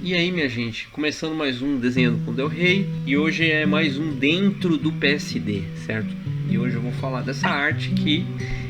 E aí, minha gente, começando mais um Desenhando com Del Rey, e hoje é mais um dentro do PSD, certo? E hoje eu vou falar dessa arte que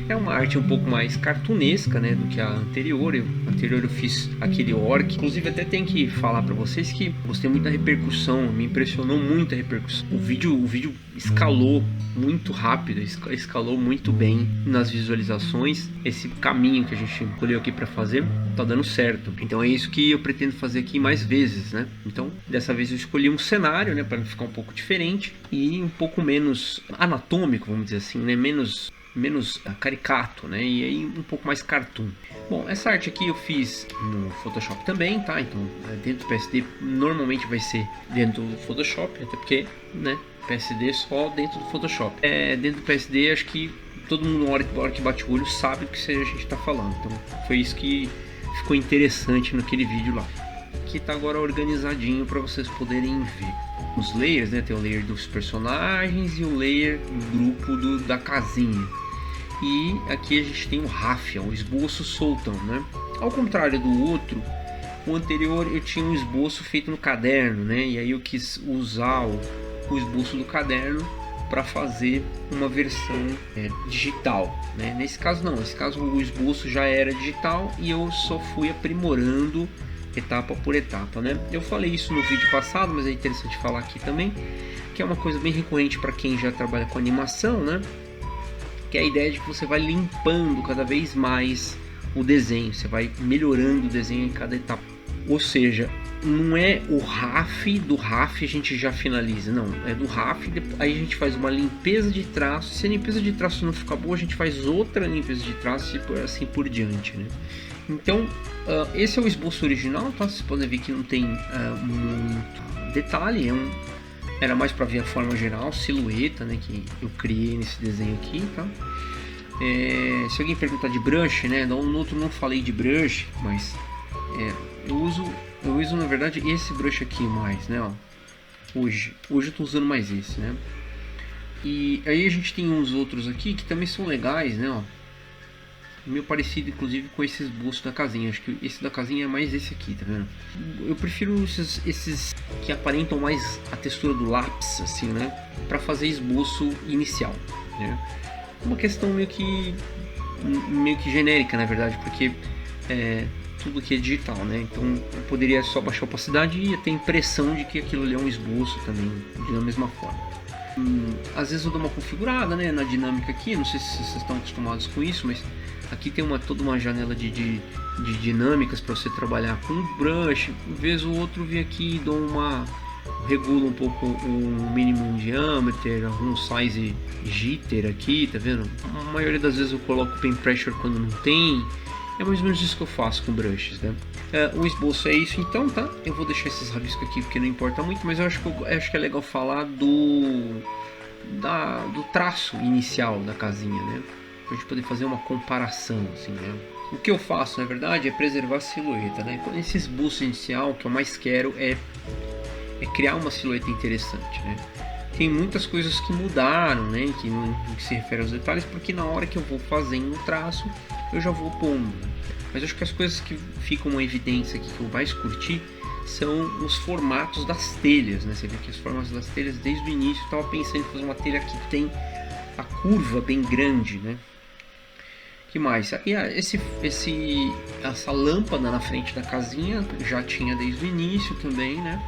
é uma arte um pouco mais cartunesca, né, do que a anterior. A anterior eu fiz aquele orc. Inclusive até tem que falar pra vocês que gostei muito da repercussão, me impressionou muito a repercussão. O vídeo escalou muito rápido, escalou muito bem nas visualizações. Esse caminho que a gente escolheu aqui para fazer tá dando certo. Então é isso que eu pretendo fazer aqui mais vezes, né? Então dessa vez eu escolhi um cenário, né, para ficar um pouco diferente e um pouco menos anatômico, vamos dizer assim, né? Menos caricato, né? E aí um pouco mais cartoon. Bom, essa arte aqui eu fiz no Photoshop também, tá? Então dentro do PSD normalmente vai ser dentro do Photoshop, até porque, né? PSD só dentro do Photoshop. Dentro do PSD acho que todo mundo na hora que bate o olho sabe o que a gente está falando. Então foi isso que ficou interessante naquele vídeo lá. Aqui tá agora organizadinho para vocês poderem ver. Os layers, né? Tem o layer dos personagens e o layer do grupo da casinha. E aqui a gente tem o Raffia, o esboço soltão, né? Ao contrário do outro, o anterior eu tinha um esboço feito no caderno, né? E aí eu quis usar o esboço do caderno para fazer uma versão digital, né? Nesse caso não, nesse caso o esboço já era digital e eu só fui aprimorando etapa por etapa, né? Eu falei isso no vídeo passado, mas é interessante falar aqui também, que é uma coisa bem recorrente para quem já trabalha com animação, né? Que é a ideia de que você vai limpando cada vez mais o desenho, você vai melhorando o desenho em cada etapa. Ou seja, não é o RAF, do RAF a gente já finaliza, não, é do RAF, aí a gente faz uma limpeza de traço, se a limpeza de traço não ficar boa, a gente faz outra limpeza de traço e assim por diante, né? Então, esse é o esboço original, tá? Vocês podem ver que não tem muito detalhe, era mais para ver a forma geral, silhueta, né, que eu criei nesse desenho aqui, tá? Se alguém perguntar de brush, né, no outro não falei de brush, mas eu uso na verdade esse brush aqui mais, né, ó. Hoje eu tô usando mais esse, né? E aí a gente tem uns outros aqui que também são legais, né, ó. Meio parecido inclusive com esse esboço da casinha. Acho que esse da casinha é mais esse aqui, tá vendo? Eu prefiro esses que aparentam mais a textura do lápis, assim, né, para fazer esboço inicial, né? Uma questão meio que genérica, na verdade, porque tudo aqui é digital, né? Então eu poderia só baixar a opacidade e ia ter a impressão de que aquilo ali é um esboço também, da mesma forma. Às vezes eu dou uma configurada, né, na dinâmica aqui, não sei se vocês estão acostumados com isso, mas aqui tem toda uma janela de dinâmicas para você trabalhar com o brush. Uma vez ou outro vem aqui e regulo um pouco o minimum diâmetro, um size jitter aqui, tá vendo? A maioria das vezes eu coloco pen pressure quando não tem. É mais ou menos isso que eu faço com brushes, né? O esboço é isso então, tá? Eu vou deixar esses rabiscos aqui porque não importa muito, mas eu acho que é legal falar do traço inicial da casinha, né? Pra gente poder fazer uma comparação, assim, né? O que eu faço, na verdade, é preservar a silhueta, né? Esse esboço inicial, o que eu mais quero é criar uma silhueta interessante, né? Tem muitas coisas que mudaram, né? Que se refere aos detalhes, porque na hora que eu vou fazendo o traço, eu já vou pondo. Mas eu acho que as coisas que ficam uma evidência aqui que eu mais curti são os formatos das telhas, né? Você vê aqui os formatos das telhas desde o início. Eu estava pensando em fazer uma telha aqui que tem a curva bem grande, né? Que mais? E essa lâmpada na frente da casinha já tinha desde o início também, né?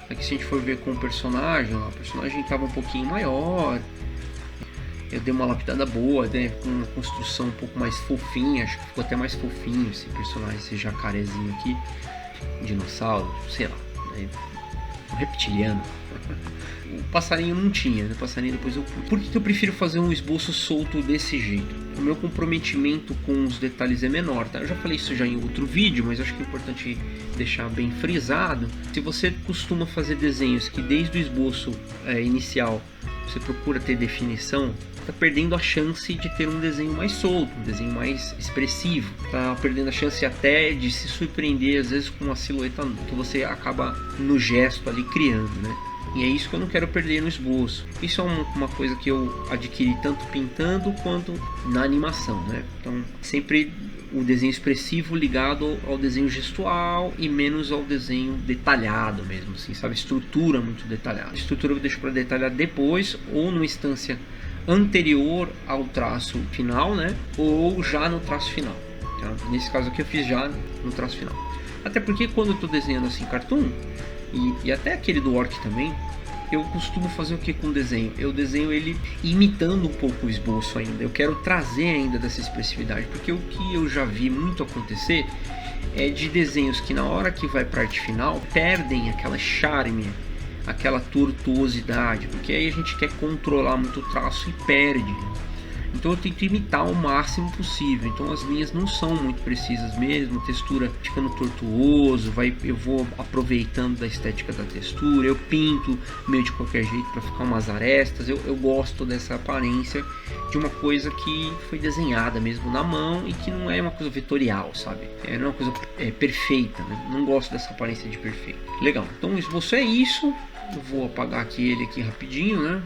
Aqui se a gente for ver com o personagem estava um pouquinho maior. Eu dei uma lapidada boa, né, com uma construção um pouco mais fofinha. Acho que ficou até mais fofinho esse personagem, esse jacarezinho aqui. Dinossauro, sei lá, né, um reptiliano. O passarinho não tinha, né? Passarinho depois Por que eu prefiro fazer um esboço solto desse jeito? O meu comprometimento com os detalhes é menor, tá? Eu já falei isso já em outro vídeo, mas acho que é importante deixar bem frisado. Se você costuma fazer desenhos que desde o esboço inicial você procura ter definição, tá perdendo a chance de ter um desenho mais solto, um desenho mais expressivo, tá perdendo a chance até de se surpreender às vezes com uma silhueta que você acaba no gesto ali criando, né? E é isso que eu não quero perder no esboço. Isso é uma coisa que eu adquiri tanto pintando quanto na animação, né? Então sempre o desenho expressivo ligado ao desenho gestual e menos ao desenho detalhado mesmo, assim, sabe? Estrutura muito detalhada. A estrutura eu deixo para detalhar depois, ou numa instância anterior ao traço final, né? Ou já no traço final. Tá? Nesse caso aqui eu fiz já no traço final. Até porque quando eu estou desenhando assim cartoon, e até aquele do Orc também, eu costumo fazer o que com o desenho? Eu desenho ele imitando um pouco o esboço ainda. Eu quero trazer ainda dessa expressividade, porque o que eu já vi muito acontecer é de desenhos que na hora que vai para a arte final perdem aquela charme, aquela tortuosidade, porque aí a gente quer controlar muito o traço e perde. Então eu tento imitar o máximo possível. Então as linhas não são muito precisas mesmo, a textura ficando tortuoso, eu vou aproveitando da estética da textura, eu pinto meio de qualquer jeito para ficar umas arestas. Eu gosto dessa aparência de uma coisa que foi desenhada mesmo na mão e que não é uma coisa vetorial, sabe? Não é uma coisa perfeita, né? Não gosto dessa aparência de perfeito. Legal, então o esboço é isso. Eu vou apagar aqui ele aqui rapidinho, né?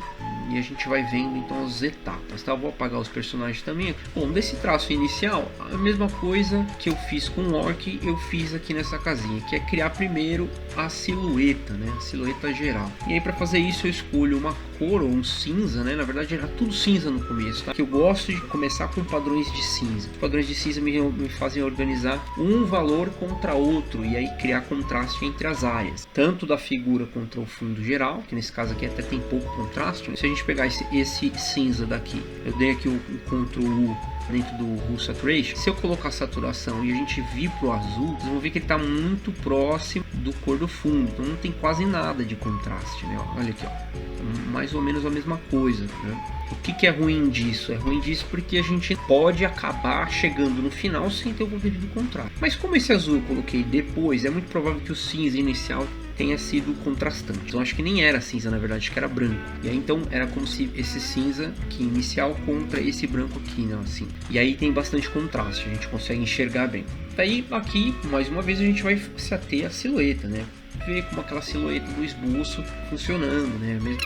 E a gente vai vendo então as etapas, tá? Eu vou apagar os personagens também. Bom, desse traço inicial, a mesma coisa que eu fiz com o Orc, eu fiz aqui nessa casinha, que é criar primeiro a silhueta, né? A silhueta geral. E aí para fazer isso eu escolho uma cor ou um cinza, né? Na verdade era tudo cinza no começo, tá? Que eu gosto de começar com padrões de cinza. Os padrões de cinza me fazem organizar um valor contra outro e aí criar contraste entre as áreas, tanto da figura contra o fundo geral, que nesse caso aqui até tem pouco contraste. Se a gente pegar esse cinza daqui, eu dei aqui o Ctrl U dentro do Hue Saturation. Se eu colocar saturação e a gente vir pro azul, vocês vão ver que ele está muito próximo do cor do fundo, então não tem quase nada de contraste, né? Olha aqui, ó, mais ou menos a mesma coisa, né? O que é ruim disso? É ruim disso porque a gente pode acabar chegando no final sem ter o devido contraste. Mas como esse azul eu coloquei depois, é muito provável que o cinza inicial tenha sido contrastante. Então acho que nem era cinza, na verdade, acho que era branco. E aí então era como se esse cinza aqui inicial contra esse branco aqui, né, assim. E aí tem bastante contraste, a gente consegue enxergar bem. Daí aqui, mais uma vez, a gente vai se ater à silhueta, né? Ver como aquela silhueta do esboço funcionando, né? Mesmo.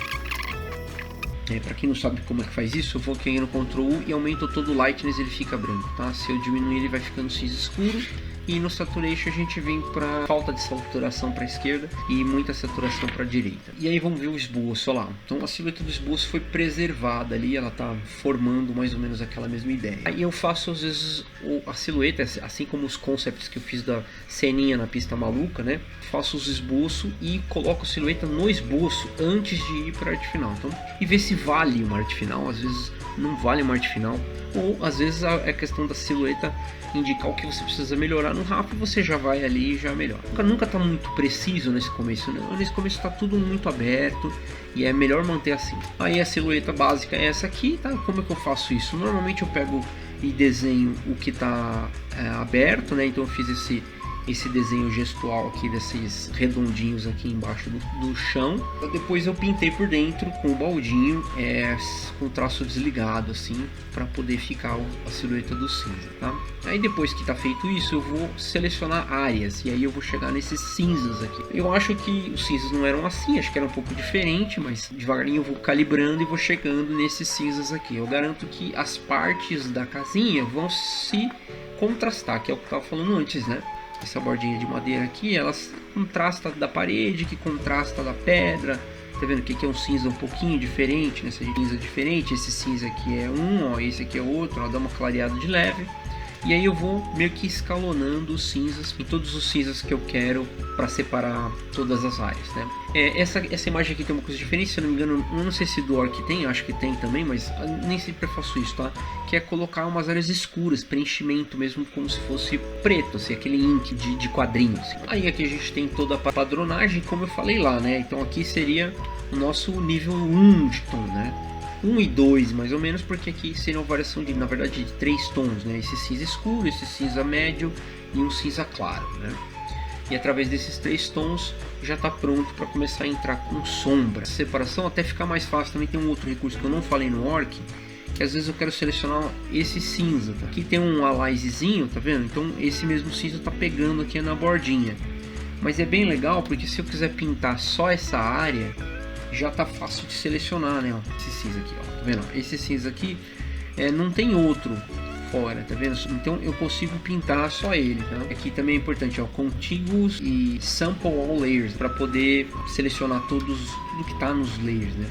Para quem não sabe como é que faz isso, eu vou aqui no Ctrl U e aumento todo o Lightness, ele fica branco, tá? Se eu diminuir ele vai ficando cinza escuro. E no Saturation a gente vem para falta de saturação para a esquerda e muita saturação para a direita. E aí vamos ver o esboço, olha lá. Então a silhueta do esboço foi preservada ali, ela está formando mais ou menos aquela mesma ideia. Aí eu faço às vezes a silhueta, assim como os concepts que eu fiz da ceninha na pista maluca, né? Faço os esboços e coloco a silhueta no esboço antes de ir para a arte final. Então, e ver se vale uma arte final, às vezes não vale uma arte final, ou às vezes é questão da silhueta indicar o que você precisa melhorar no RAW, você já vai ali e já melhora. Nunca tá muito preciso nesse começo, né? Nesse começo tá tudo muito aberto e é melhor manter assim. Aí a silhueta básica é essa aqui, tá? Como é que eu faço isso? Normalmente eu pego e desenho o que tá aberto, né? Então eu fiz esse desenho gestual aqui desses redondinhos aqui embaixo do chão. Depois eu pintei por dentro com o baldinho, com o traço desligado assim, para poder ficar a silhueta do cinza, tá? Aí depois que tá feito isso, eu vou selecionar áreas e aí eu vou chegar nesses cinzas aqui. Eu acho que os cinzas não eram assim, acho que era um pouco diferente, mas devagarinho eu vou calibrando e vou chegando nesses cinzas aqui. Eu garanto que as partes da casinha vão se contrastar, que é o que eu tava falando antes, né? Essa bordinha de madeira aqui, ela contrasta da parede, que contrasta da pedra. Tá vendo que aqui é um cinza um pouquinho diferente, nessa cinza diferente. Esse cinza aqui é um, ó, esse aqui é outro, ó, dá uma clareada de leve. E aí eu vou meio que escalonando os cinzas em todos os cinzas que eu quero para separar todas as áreas, né? Essa imagem aqui tem uma coisa diferente, se eu não me engano, eu não sei se do Orc tem, acho que tem também, mas nem sempre eu faço isso, tá? Que é colocar umas áreas escuras, preenchimento mesmo como se fosse preto, assim, aquele ink de quadrinhos. Assim. Aí aqui a gente tem toda a padronagem, como eu falei lá, né? Então aqui seria o nosso nível 1 de tom, né? 1 e 2 mais ou menos, porque aqui seria uma variação de, na verdade, de 3 tons, né? Esse cinza escuro, esse cinza médio e um cinza claro, né? E através desses 3 tons já está pronto para começar a entrar com sombra. Essa separação até ficar mais fácil. Também tem um outro recurso que eu não falei no Orc, que às vezes eu quero selecionar esse cinza, tá? Aqui tem um alizezinho, tá vendo? Então esse mesmo cinza está pegando aqui na bordinha. Mas é bem legal porque se eu quiser pintar só essa área, já tá fácil de selecionar, né? Ó, esse cinza aqui, ó, tá vendo? Esse cinza aqui não tem outro fora, tá vendo? Então eu consigo pintar só ele, tá? Aqui também é importante, ó, contiguous e sample all layers, para poder selecionar tudo que tá nos layers, né?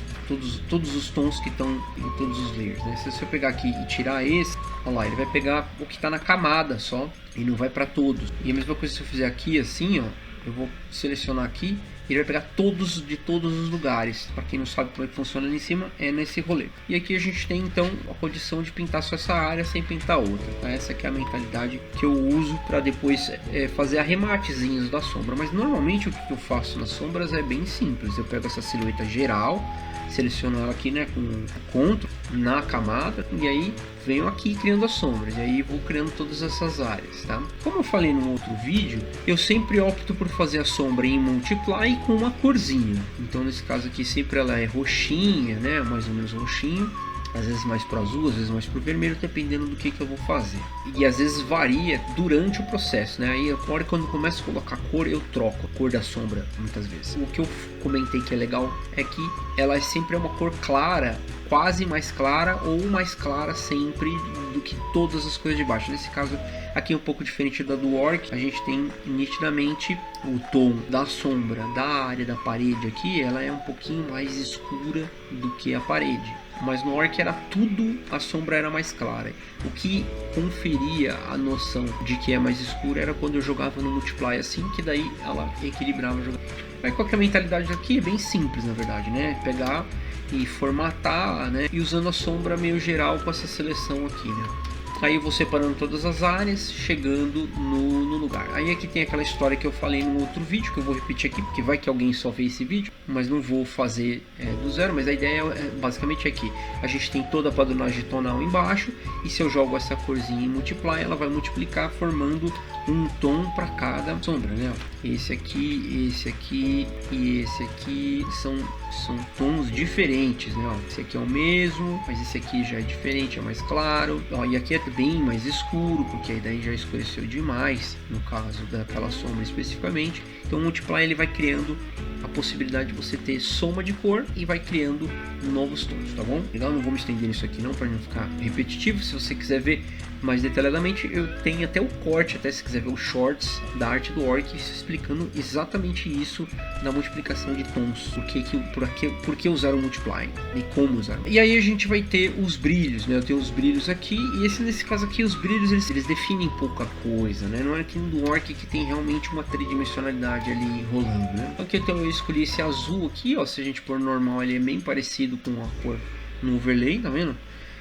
Todos os tons que estão em todos os layers, né? Se eu pegar aqui e tirar esse, olha lá, ele vai pegar o que tá na camada só e não vai para todos. E a mesma coisa se eu fizer aqui assim, ó, eu vou selecionar aqui, ele vai pegar todos os lugares. Para quem não sabe como é que funciona ali em cima, é nesse rolê. E aqui a gente tem então a condição de pintar só essa área sem pintar outra, tá? Essa aqui é a mentalidade que eu uso para depois fazer arrematezinhos da sombra. Mas normalmente o que eu faço nas sombras é bem simples. Eu pego essa silhueta geral, seleciono ela aqui, né, com Ctrl na camada, e aí venho aqui criando as sombras, e aí vou criando todas essas áreas, tá? Como eu falei no outro vídeo, eu sempre opto por fazer a sombra em Multiply com uma corzinha. Então nesse caso aqui sempre ela é roxinha, né, mais ou menos roxinho, às vezes mais para azul, às vezes mais para o vermelho, dependendo do que eu vou fazer. E às vezes varia durante o processo, né? Aí agora quando eu começo a colocar cor, eu troco a cor da sombra muitas vezes. O que eu comentei que é legal é que ela sempre é uma cor clara, quase mais clara ou mais clara sempre do que todas as cores de baixo. Nesse caso aqui é um pouco diferente da do Orc, a gente tem nitidamente o tom da sombra da área da parede aqui, ela é um pouquinho mais escura do que a parede. Mas no Orc era tudo, a sombra era mais clara. O que conferia a noção de que é mais escura era quando eu jogava no Multiply assim, que daí ela equilibrava o jogo. Mas qual que é a mentalidade aqui? É bem simples na verdade, né? Pegar e formatar, né? E usando a sombra meio geral com essa seleção aqui, né? Aí eu vou separando todas as áreas, chegando no lugar. Aí aqui tem aquela história que eu falei no outro vídeo, que eu vou repetir aqui, porque vai que alguém só vê esse vídeo, mas não vou fazer do zero. Mas a ideia basicamente é que a gente tem toda a padronagem tonal embaixo, e se eu jogo essa corzinha em Multiply, ela vai multiplicar formando um tom para cada sombra, né? Esse aqui e esse aqui são tons diferentes, né? Esse aqui é o mesmo, mas esse aqui já é diferente, é mais claro. Ó, e aqui é bem mais escuro, porque aí daí já escureceu demais, no caso daquela sombra especificamente. Então o Multiply ele vai criando a possibilidade de você ter soma de cor e vai criando novos tons, tá bom? Legal, não vou me estender nisso aqui não, para não ficar repetitivo. Se você quiser ver mais detalhadamente, eu tenho até o corte, até se quiser ver os shorts da arte do Orc explicando exatamente isso da multiplicação de tons, por que usar o Multiply e como usar. E aí a gente vai ter os brilhos, né? Eu tenho os brilhos aqui, e nesse caso aqui os brilhos eles definem pouca coisa, né? Não é aqui no Orc que tem realmente uma tridimensionalidade ali rolando, né? Então aqui eu escolhi esse azul aqui, ó, se a gente pôr normal ele é bem parecido com a cor no overlay, tá vendo?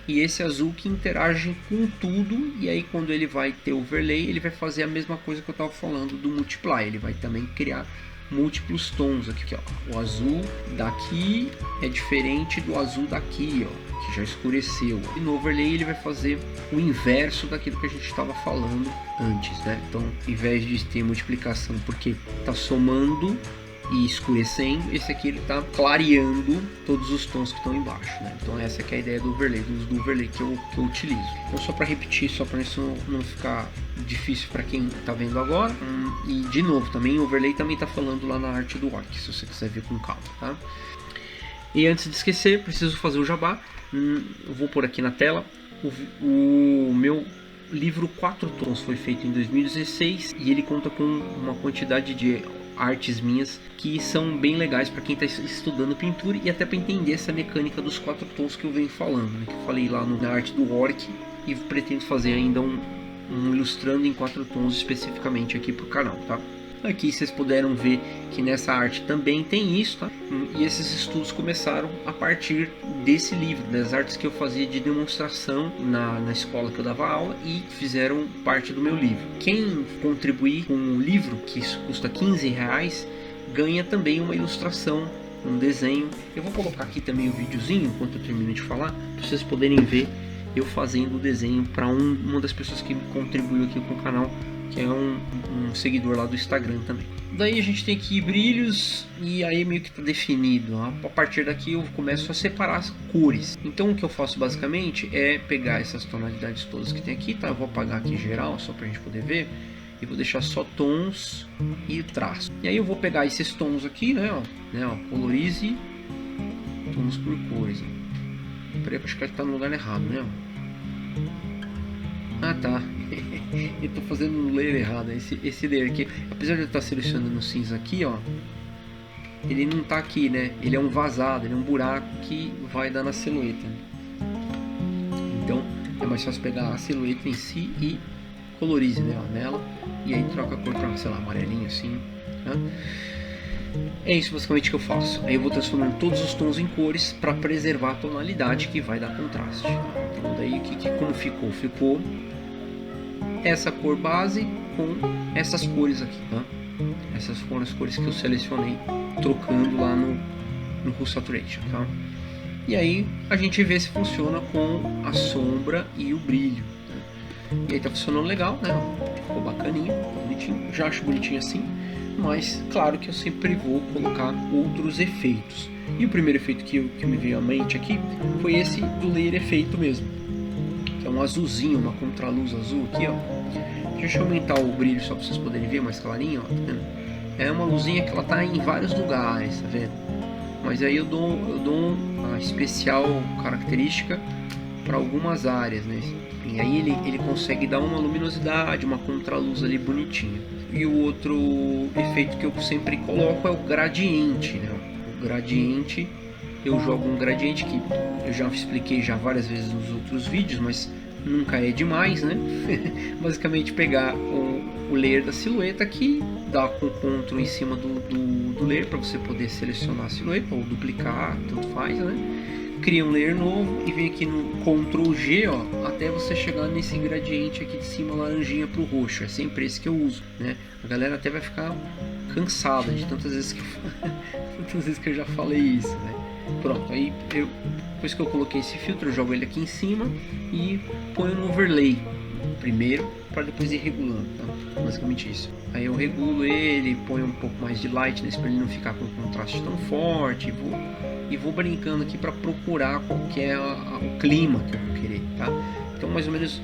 E esse azul que interage com tudo, e aí quando ele vai ter overlay, ele vai fazer a mesma coisa que eu estava falando do Multiply, ele vai também criar múltiplos tons aqui, ó. O azul daqui é diferente do azul daqui, ó, que já escureceu. E no overlay ele vai fazer o inverso daquilo que a gente estava falando antes, né? Então, ao invés de ter multiplicação, porque está somando e escurecendo, esse aqui ele está clareando todos os tons que estão embaixo, né? Então essa que é a ideia do overlay, do overlay que eu utilizo. Então só para repetir, só para isso não ficar difícil para quem está vendo agora. E de novo, também o overlay também está falando lá na arte do Orc, se você quiser ver com calma, tá? E antes de esquecer, preciso fazer o jabá. Eu vou pôr aqui na tela o meu livro 4 tons, foi feito em 2016 e ele conta com uma quantidade de artes minhas que são bem legais para quem está estudando pintura e até para entender essa mecânica dos 4 tons que eu venho falando, né? Que eu falei lá na arte do Orc, e pretendo fazer ainda um ilustrando em 4 tons especificamente aqui para o canal, tá? Aqui vocês puderam ver que nessa arte também tem isso, tá? E esses estudos começaram a partir desse livro, das artes que eu fazia de demonstração na escola que eu dava aula, e fizeram parte do meu livro. Quem contribuir com o livro, que isso custa R$15, ganha também uma ilustração, um desenho. Eu vou colocar aqui também o videozinho enquanto eu termino de falar, para vocês poderem ver eu fazendo o desenho para uma das pessoas que contribuiu aqui com o canal, que é um seguidor lá do Instagram também. Daí a gente tem aqui brilhos, e aí meio que está definido. A partir daqui eu começo a separar as cores. Então o que eu faço basicamente é pegar essas tonalidades todas que tem aqui, tá? Eu vou apagar aqui geral só para a gente poder ver, e vou deixar só tons e traço. E aí eu vou pegar esses tons aqui, né? Colorize tons por cores. Peraí, acho que está no lugar errado, né? Ah, tá. Eu tô fazendo um layer errado. Esse layer aqui, apesar de eu estar selecionando o cinza aqui, ó, ele não tá aqui, né? Ele é um vazado, ele é um buraco que vai dar na silhueta. Então é mais fácil pegar a silhueta em si e colorize, né, nela, e aí troca a cor para, sei lá, amarelinho assim, né? É isso basicamente que eu faço. Aí eu vou transformando todos os tons em cores para preservar a tonalidade que vai dar contraste. Então daí como ficou? Ficou essa cor base com essas cores aqui, tá? Essas foram as cores que eu selecionei trocando lá no Hue Saturation, tá? E aí a gente vê se funciona com a sombra e o brilho, né? E aí tá funcionando legal, né? Ficou bacaninho, bonitinho. Já acho bonitinho assim, mas claro que eu sempre vou colocar outros efeitos. E o primeiro efeito que me veio à mente aqui foi esse do layer efeito mesmo, que é um azulzinho, uma contraluz azul aqui, ó. Deixa eu aumentar o brilho só para vocês poderem ver mais clarinho, ó, tá vendo? É uma luzinha que ela tá em vários lugares, tá vendo? Mas aí eu dou uma especial característica para algumas áreas, né? E aí ele consegue dar uma luminosidade, uma contraluz ali bonitinha. E o outro efeito que eu sempre coloco é o gradiente, né? O gradiente, eu jogo um gradiente que eu já expliquei já várias vezes nos outros vídeos, mas nunca é demais, né? Basicamente pegar o layer da silhueta aqui, dar com o Ctrl em cima do layer para você poder selecionar a silhueta ou duplicar, tanto faz, né? Cria um layer novo e vem aqui no Ctrl G, ó, até você chegar nesse gradiente aqui de cima, laranjinha pro roxo. É sempre esse que eu uso, né? A galera até vai ficar cansada de tantas vezes que eu já falei isso, né? Pronto, aí depois que eu coloquei esse filtro, eu jogo ele aqui em cima e ponho no overlay primeiro, para depois ir regulando, tá? Basicamente isso. Aí eu regulo ele, ponho um pouco mais de lightness para ele não ficar com um contraste tão forte, e vou brincando aqui para procurar qual que é o clima que eu vou querer, tá? Então mais ou menos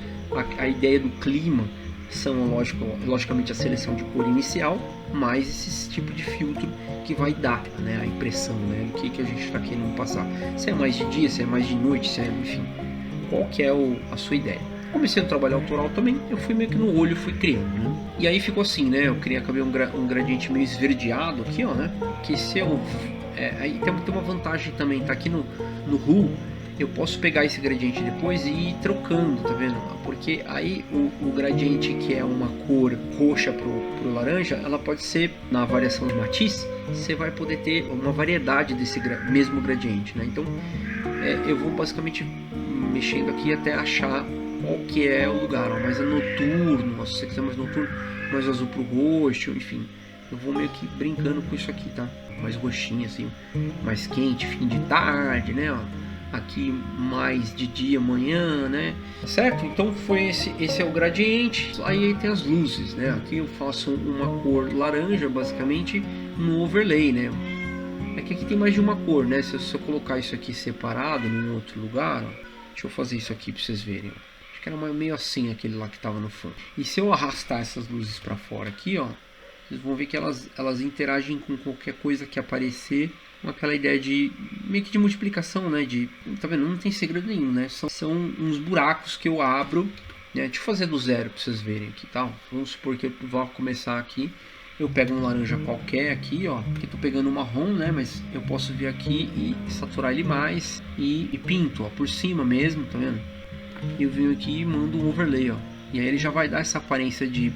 a ideia do clima são logicamente a seleção de cor inicial, mais esse tipo de filtro que vai dar, né, a impressão, né, do que a gente está querendo passar. Se é mais de dia, se é mais de noite, se é, enfim, qual que é a sua ideia. Comecei a trabalhar autoral também, eu fui meio que no olho, fui criando, né? E aí ficou assim, né? Eu acabei um gradiente meio esverdeado aqui, ó, né? Que se eu... aí tem uma vantagem também, tá aqui no Hue, eu posso pegar esse gradiente depois e ir trocando, tá vendo? Porque aí o gradiente que é uma cor roxa pro laranja, ela pode ser, na variação de matiz, você vai poder ter uma variedade desse mesmo gradiente, né? Então eu vou basicamente mexendo aqui até achar qual que é o lugar, ó, mais noturno, se você quiser mais noturno, mais azul pro roxo, enfim. Eu vou meio que brincando com isso aqui, tá? Mais roxinho assim, mais quente, fim de tarde, né? Ó. Aqui mais de dia, manhã, né? Certo? Então foi esse é o gradiente. Aí tem as luzes, né? Aqui eu faço uma cor laranja, basicamente, no overlay, né? É que aqui tem mais de uma cor, né? Se eu colocar isso aqui separado num outro lugar, ó, deixa eu fazer isso aqui para vocês verem, ó. Acho que era meio assim aquele lá que tava no fundo. E se eu arrastar essas luzes para fora aqui, ó, vocês vão ver que elas interagem com qualquer coisa que aparecer, com aquela ideia de meio que de multiplicação, né? Tá vendo? Não tem segredo nenhum, né? São uns buracos que eu abro, né? Deixa eu fazer do zero para vocês verem aqui, tá? Vamos supor que eu vou começar aqui. Eu pego um laranja qualquer aqui, ó. Aqui tô pegando um marrom, né? Mas eu posso vir aqui e saturar ele mais e pinto, ó, por cima mesmo, tá vendo? Eu venho aqui e mando um overlay, ó. E aí ele já vai dar essa aparência de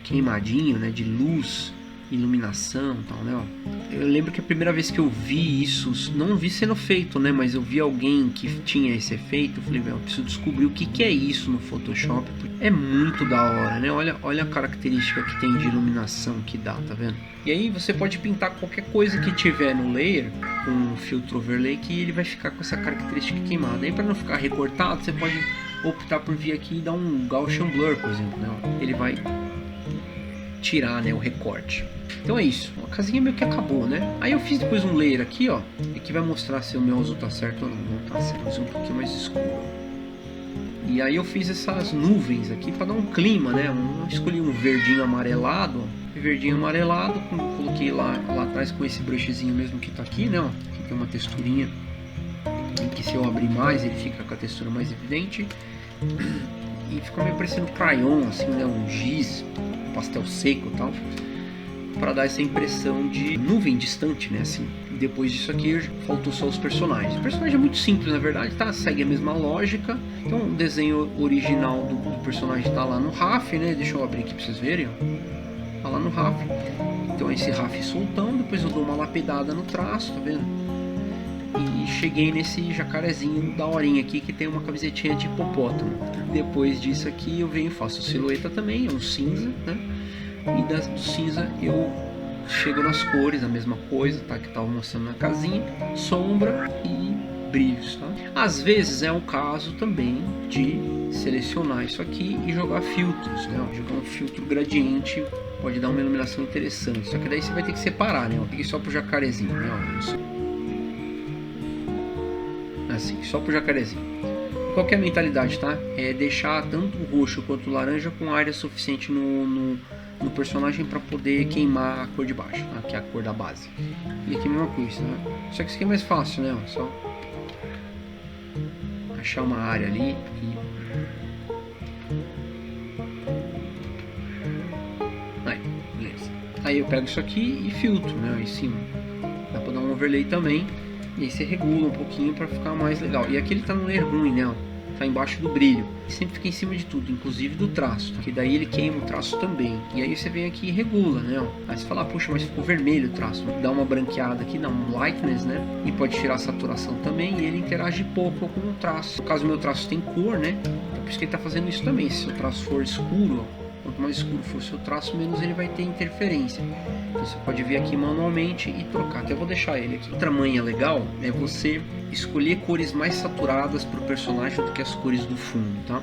queimadinho, né? De luz, iluminação e tal, né? Ó. Eu lembro que a primeira vez que eu vi isso, não vi sendo feito, né? Mas eu vi alguém que tinha esse efeito. Eu falei, velho, eu preciso descobrir o que é isso no Photoshop. É muito da hora, né? Olha a característica que tem de iluminação que dá, tá vendo? E aí você pode pintar qualquer coisa que tiver no layer com um filtro overlay que ele vai ficar com essa característica queimada. Aí para não ficar recortado, você pode optar por vir aqui e dar um Gaussian Blur, por exemplo, né? Ele vai tirar, né, o recorte. Então é isso, a casinha meio que acabou, né? Aí eu fiz depois um layer aqui, ó, que vai mostrar se o meu azul tá certo ou não tá certo, mas um pouquinho mais escuro. E aí eu fiz essas nuvens aqui para dar um clima, né? Eu escolhi um verdinho amarelado, ó. Verdinho amarelado, coloquei lá atrás com esse brushzinho mesmo que tá aqui, né? Ó, aqui tem uma texturinha que se eu abrir mais ele fica com a textura mais evidente. e fica meio parecendo crayon, assim, né? Um giz, pastel seco e tal, para dar essa impressão de nuvem distante, né? Assim. Depois disso aqui faltou só os personagens. O personagem é muito simples, na verdade, tá? Segue a mesma lógica. Então o desenho original do personagem tá lá no RAF, né? Deixa eu abrir aqui para vocês verem, ó. Tá lá no RAF. Então esse RAF soltão, depois eu dou uma lapidada no traço, tá vendo? E cheguei nesse jacarezinho da horinha aqui que tem uma camisetinha de hipopótamo. Depois disso aqui eu venho e faço silhueta também, é um cinza, né? E do cinza eu chego nas cores, a mesma coisa, tá? Que eu tava mostrando na casinha, sombra e brilhos, tá? Às vezes é o caso também de selecionar isso aqui e jogar filtros, né? Jogar um filtro gradiente pode dar uma iluminação interessante, só que daí você vai ter que separar, né? Eu peguei só pro jacarezinho, né? Assim, só pro jacarezinho. Qual que é a mentalidade, tá? É deixar tanto o roxo quanto o laranja com área suficiente no personagem para poder queimar a cor de baixo, tá? Que é a cor da base. E aqui a mesma coisa, né? Só que isso aqui é mais fácil, né? Só achar uma área ali e... Aí, beleza. Aí eu pego isso aqui e filtro, né? Em cima. Dá pra dar um overlay também. E aí você regula um pouquinho para ficar mais legal. E aqui ele tá no layer ruim, né? Tá embaixo do brilho. Sempre fica em cima de tudo, inclusive do traço, tá? Que daí ele queima o traço também. E aí você vem aqui e regula, né? Aí você fala, puxa, mas ficou vermelho o traço. Dá uma branqueada aqui, dá um lightness, né? E pode tirar a saturação também. E ele interage pouco com o traço. No caso, o meu traço tem cor, né? Então por isso que ele tá fazendo isso também. Se o traço for escuro, quanto mais escuro for o seu traço, menos ele vai ter interferência. Então você pode vir aqui manualmente e trocar. Até vou deixar ele aqui. Outra manha legal é você escolher cores mais saturadas para o personagem do que as cores do fundo, tá?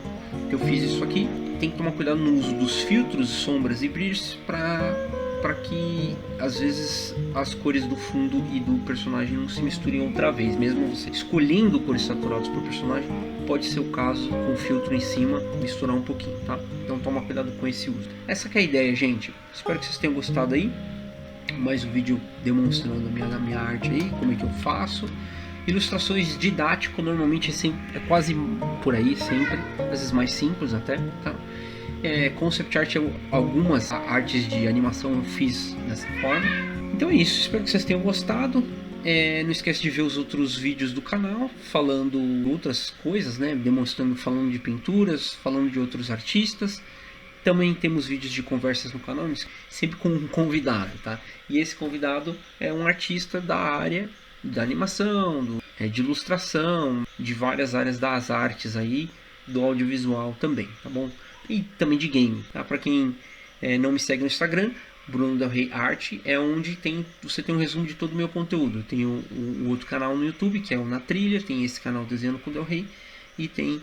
Eu fiz isso aqui. Tem que tomar cuidado no uso dos filtros, sombras e brilhos para que às vezes as cores do fundo e do personagem não se misturem outra vez. Mesmo você escolhendo cores saturadas para o personagem, pode ser o caso com o filtro em cima misturar um pouquinho, tá? Então toma cuidado com esse uso. Essa que é a ideia, gente. Espero que vocês tenham gostado aí. Mais um vídeo demonstrando a minha arte aí, como é que eu faço. Ilustrações didático normalmente é quase por aí sempre, às vezes mais simples até, tá? Concept art, algumas artes de animação eu fiz dessa forma. Então é isso, espero que vocês tenham gostado. Não esquece de ver os outros vídeos do canal, falando outras coisas, né? Falando de pinturas, falando de outros artistas. Também temos vídeos de conversas no canal, sempre com um convidado, tá? E esse convidado é um artista da área da animação, de ilustração, de várias áreas das artes aí, do audiovisual também, tá bom? E também de game, tá? Para quem não me segue no Instagram, Bruno Del Rey Art é onde você tem um resumo de todo o meu conteúdo. Tem o outro canal no YouTube, que é o Na Trilha, tem esse canal Desenhando com Del Rey, e tem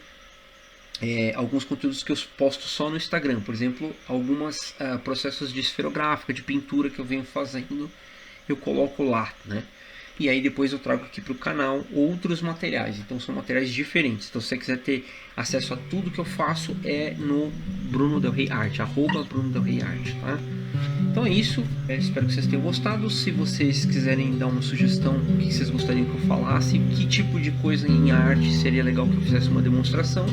alguns conteúdos que eu posto só no Instagram. Por exemplo, alguns processos de esferográfica, de pintura que eu venho fazendo, eu coloco lá, né? E aí depois eu trago aqui para o canal outros materiais. Então são materiais diferentes. Então se você quiser ter acesso a tudo que eu faço, é no Bruno Del Rey Art, @Bruno Del Rey Art, tá? Então é isso, espero que vocês tenham gostado. Se vocês quiserem dar uma sugestão, o que vocês gostariam que eu falasse, que tipo de coisa em arte seria legal que eu fizesse uma demonstração,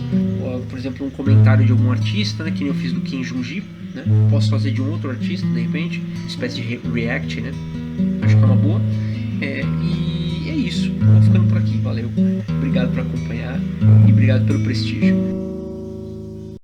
ou, por exemplo, um comentário de algum artista, né, que nem eu fiz do Kim Jungi, né? Posso fazer de um outro artista, de repente, uma espécie de react, né? Acho que é uma boa. E é isso, vou ficando por aqui, valeu, obrigado por acompanhar e obrigado pelo prestígio.